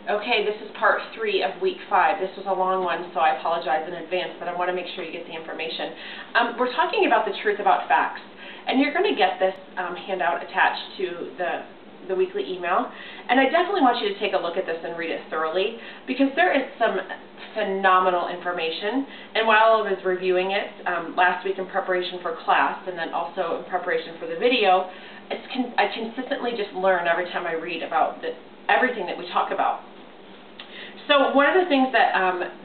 Okay, this is part 3 of week 5. This was a long one, so I apologize in advance, but I want to make sure you get the information. We're talking about the truth about facts, and you're going to get this handout attached to the weekly email, and I definitely want you to take a look at this and read it thoroughly, because there is some phenomenal information. And while I was reviewing it last week in preparation for class, and then also in preparation for the video, I consistently just learn every time I read about everything that we talk about. So one of the things that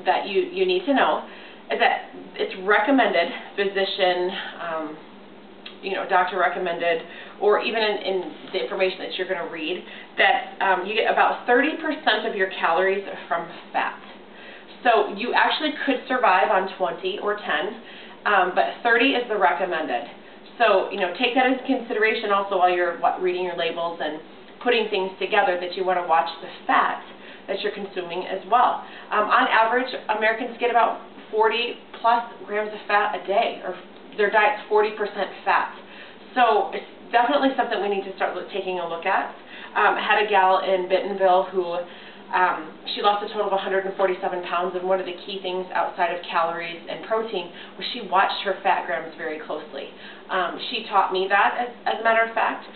that you need to know is that it's recommended, physician, doctor recommended, or even in the information that you're going to read, that you get about 30% of your calories from fat. So you actually could survive on 20 or 10, but 30 is the recommended. So take that into consideration also while you're reading your labels and putting things together, that you want to watch the fat that you're consuming as well. On average, Americans get about 40 plus grams of fat a day, or their diet's 40% fat. So it's definitely something we need to start taking a look at. I had a gal in Bentonville who she lost a total of 147 pounds, and one of the key things outside of calories and protein was she watched her fat grams very closely. She taught me that, as a matter of fact,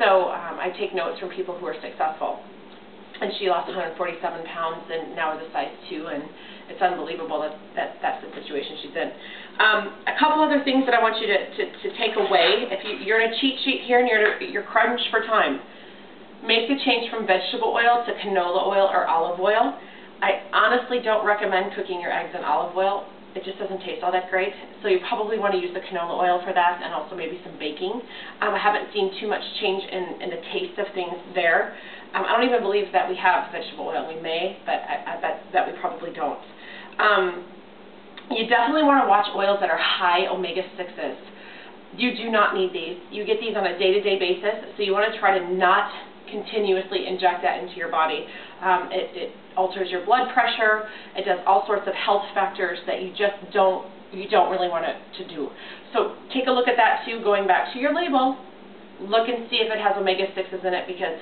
so I take notes from people who are successful. And she lost 147 pounds and now is a size 2, and it's unbelievable that that's the situation she's in. A couple other things that I want you to take away. If you're in a cheat sheet here and you're crunched for time, make the change from vegetable oil to canola oil or olive oil. I honestly don't recommend cooking your eggs in olive oil. It just doesn't taste all that great. So you probably want to use the canola oil for that, and also maybe some baking. I haven't seen too much change in the taste of things there. I don't even believe that we have vegetable oil. We may, but I bet that we probably don't. You definitely want to watch oils that are high omega-6s. You do not need these. You get these on a day-to-day basis, so you want to try to not continuously inject that into your body. It alters your blood pressure. It does all sorts of health factors that you just don't really want it to do. So take a look at that too, going back to your label. Look and see if it has omega-6s in it, because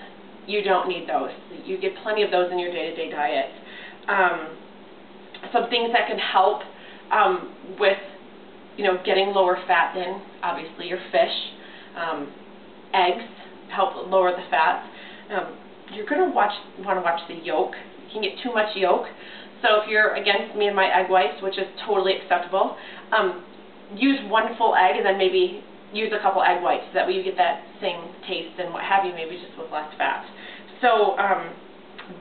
you don't need those. You get plenty of those in your day-to-day diet. Some things that can help with getting lower fat in, obviously your fish, eggs help lower the fat. You're going to want to watch the yolk. You can get too much yolk. So if you're against me and my egg whites, which is totally acceptable, use one full egg and then maybe use a couple egg whites. That way you get that same taste and what have you, maybe just with less fat. So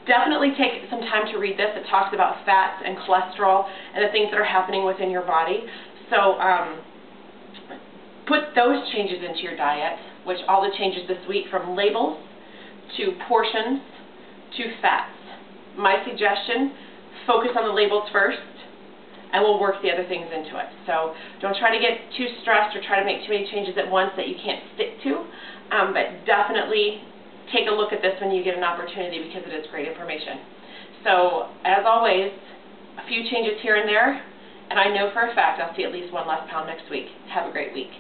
definitely take some time to read this. It talks about fats and cholesterol and the things that are happening within your body. So put those changes into your diet, which all the changes this week, from labels to portions to fats. My suggestion, focus on the labels first, and we'll work the other things into it. So don't try to get too stressed or try to make too many changes at once that you can't stick to, but definitely take a look at this when you get an opportunity, because it is great information. So as always, a few changes here and there, and I know for a fact I'll see at least 1 less pound next week. Have a great week.